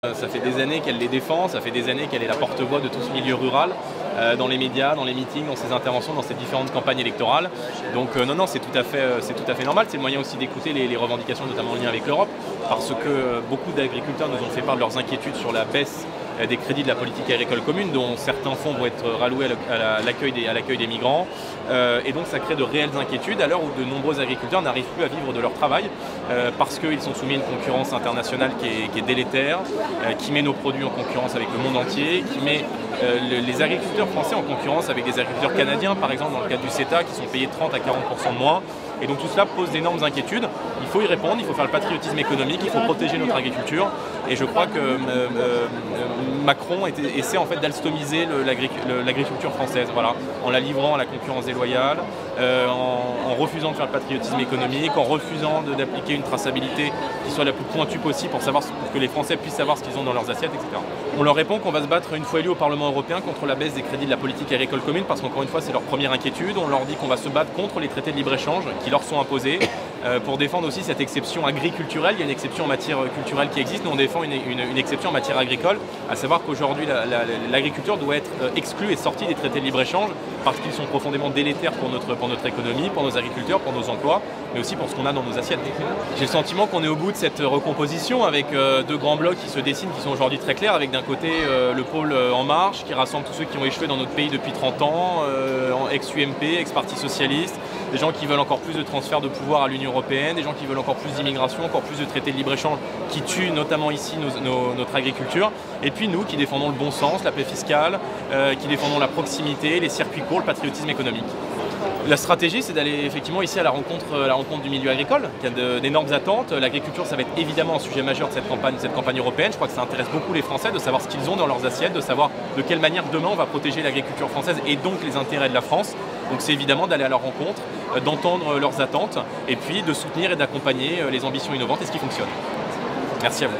Ça fait des années qu'elle les défend, ça fait des années qu'elle est la porte-voix de tout ce milieu rural, dans les médias, dans les meetings, dans ses interventions, dans ses différentes campagnes électorales. Donc non, c'est tout à fait normal. C'est le moyen aussi d'écouter les revendications, notamment en lien avec l'Europe, parce que beaucoup d'agriculteurs nous ont fait part de leurs inquiétudes sur la baisse des crédits de la politique agricole commune, dont certains fonds vont être ralloués à l'accueil des migrants. Et donc ça crée de réelles inquiétudes à l'heure où de nombreux agriculteurs n'arrivent plus à vivre de leur travail parce qu'ils sont soumis à une concurrence internationale qui est délétère, qui met nos produits en concurrence avec le monde entier, qui met les agriculteurs français en concurrence avec des agriculteurs canadiens, par exemple dans le cadre du CETA, qui sont payés 30 à 40% de moins. Et donc tout cela pose d'énormes inquiétudes. Il faut y répondre, il faut faire le patriotisme économique, il faut protéger notre agriculture. Et je crois que Macron essaie en fait d'alstomiser l'agriculture française, voilà, en la livrant à la concurrence déloyale, en refusant de faire le patriotisme économique, en refusant d'appliquer une traçabilité qui soit la plus pointue possible pour que les Français puissent savoir ce qu'ils ont dans leurs assiettes, etc. On leur répond qu'on va se battre une fois élu au Parlement européen contre la baisse des crédits de la politique agricole commune, parce qu'encore une fois c'est leur première inquiétude. On leur dit qu'on va se battre contre les traités de libre-échange qui leur sont imposés, pour défendre aussi cette exception agriculturelle. Il y a une exception en matière culturelle qui existe, nous on défend une exception en matière agricole, à savoir qu'aujourd'hui l'agriculture doit être exclue et sortie des traités de libre-échange parce qu'ils sont profondément délétères pour notre économie, pour nos agriculteurs, pour nos emplois, mais aussi pour ce qu'on a dans nos assiettes. J'ai le sentiment qu'on est au bout de cette recomposition avec deux grands blocs qui se dessinent, qui sont aujourd'hui très clairs, avec d'un côté le pôle En Marche qui rassemble tous ceux qui ont échoué dans notre pays depuis 30 ans, ex-UMP, ex-Parti Socialiste, des gens qui veulent encore plus de transfert de pouvoir à l'Union européenne, des gens qui veulent encore plus d'immigration, encore plus de traités de libre-échange qui tuent notamment ici notre agriculture, et puis nous qui défendons le bon sens, la paix fiscale, qui défendons la proximité, les circuits courts, le patriotisme économique. La stratégie, c'est d'aller effectivement ici à la rencontre du milieu agricole, qui a d'énormes attentes. L'agriculture, ça va être évidemment un sujet majeur de cette campagne européenne. Je crois que ça intéresse beaucoup les Français de savoir ce qu'ils ont dans leurs assiettes, de savoir de quelle manière demain on va protéger l'agriculture française et donc les intérêts de la France. Donc c'est évidemment d'aller à leur rencontre, d'entendre leurs attentes et puis de soutenir et d'accompagner les ambitions innovantes et ce qui fonctionne. Merci à vous.